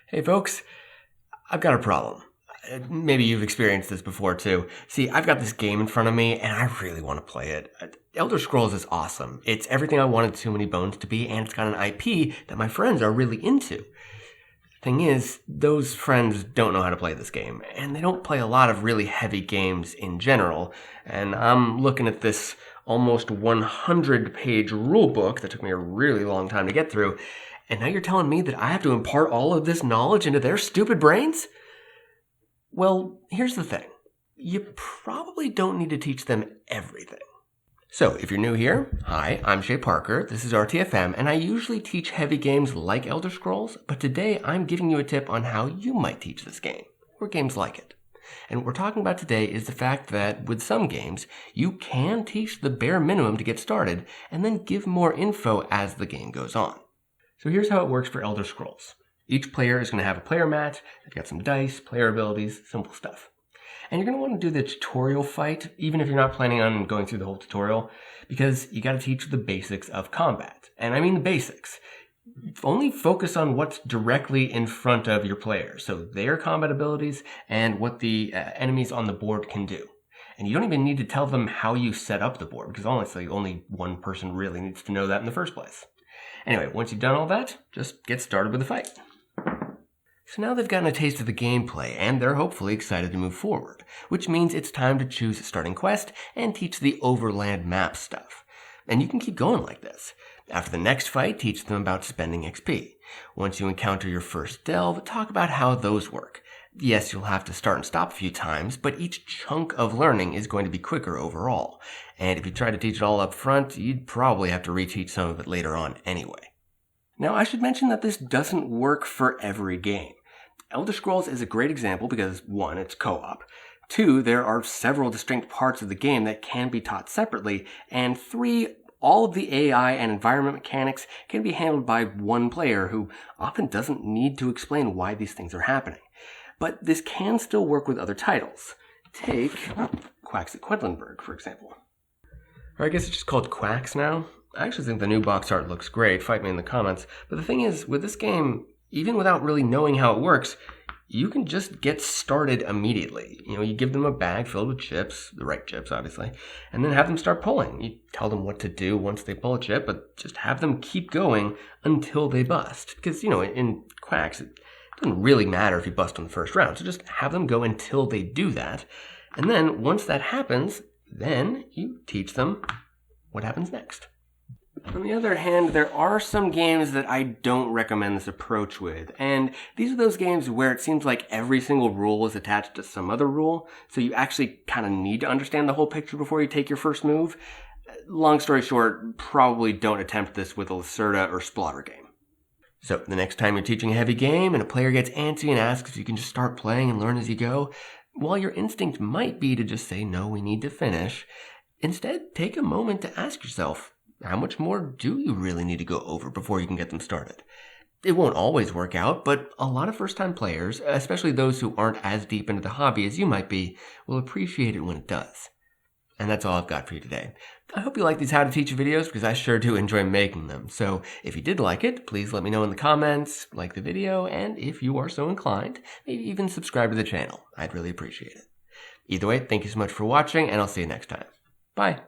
Hey folks, I've got a problem. Maybe you've experienced this before too. See, I've got this game in front of me and I really want to play it. Elder Scrolls is awesome. It's everything I wanted Too Many Bones to be, and it's got an IP that my friends are really into. Thing is, those friends don't know how to play this game, and they don't play a lot of really heavy games in general, and I'm looking at this almost 100-page rulebook that took me a really long time to get through, and now you're telling me that I have to impart all of this knowledge into their stupid brains? Well, here's the thing. You probably don't need to teach them everything. So, if you're new here, hi, I'm Shay Parker, this is RTFM, and I usually teach heavy games like Elder Scrolls, but today I'm giving you a tip on how you might teach this game, or games like it. And what we're talking about today is the fact that with some games, you can teach the bare minimum to get started, and then give more info as the game goes on. So here's how it works for Elder Scrolls. Each player is going to have a player mat, they've got some dice, player abilities, simple stuff. And you're going to want to do the tutorial fight, even if you're not planning on going through the whole tutorial, because you got to teach the basics of combat. And I mean the basics. Only focus on what's directly in front of your player, so their combat abilities and what the enemies on the board can do. And you don't even need to tell them how you set up the board, because honestly, only one person really needs to know that in the first place. Anyway, once you've done all that, just get started with the fight. So now they've gotten a taste of the gameplay, and they're hopefully excited to move forward, which means it's time to choose a starting quest and teach the overland map stuff. And you can keep going like this. After the next fight, teach them about spending XP. Once you encounter your first delve, talk about how those work. Yes, you'll have to start and stop a few times, but each chunk of learning is going to be quicker overall. And if you try to teach it all up front, you'd probably have to reteach some of it later on anyway. Now, I should mention that this doesn't work for every game. Elder Scrolls is a great example because, 1, it's co-op. 2, there are several distinct parts of the game that can be taught separately. And 3, all of the AI and environment mechanics can be handled by one player who often doesn't need to explain why these things are happening. But this can still work with other titles. Take Quacks at Quedlinburg, for example. Or I guess it's just called Quacks now. I actually think the new box art looks great, fight me in the comments. But the thing is, with this game, even without really knowing how it works, you can just get started immediately. You give them a bag filled with chips, the right chips obviously, and then have them start pulling. You tell them what to do once they pull a chip, but just have them keep going until they bust. Because, in Quacks, it doesn't really matter if you bust on the first round, so just have them go until they do that. And then once that happens, then you teach them what happens next. On the other hand, there are some games that I don't recommend this approach with, and these are those games where it seems like every single rule is attached to some other rule, so you actually kind of need to understand the whole picture before you take your first move. Long story short, probably don't attempt this with a Lacerda or Splotter game. So, the next time you're teaching a heavy game and a player gets antsy and asks if you can just start playing and learn as you go, while your instinct might be to just say, no, we need to finish, instead take a moment to ask yourself, how much more do you really need to go over before you can get them started? It won't always work out, but a lot of first-time players, especially those who aren't as deep into the hobby as you might be, will appreciate it when it does. And that's all I've got for you today. I hope you like these how-to-teach videos because I sure do enjoy making them. So if you did like it, please let me know in the comments, like the video, and if you are so inclined, maybe even subscribe to the channel. I'd really appreciate it. Either way, thank you so much for watching, and I'll see you next time. Bye.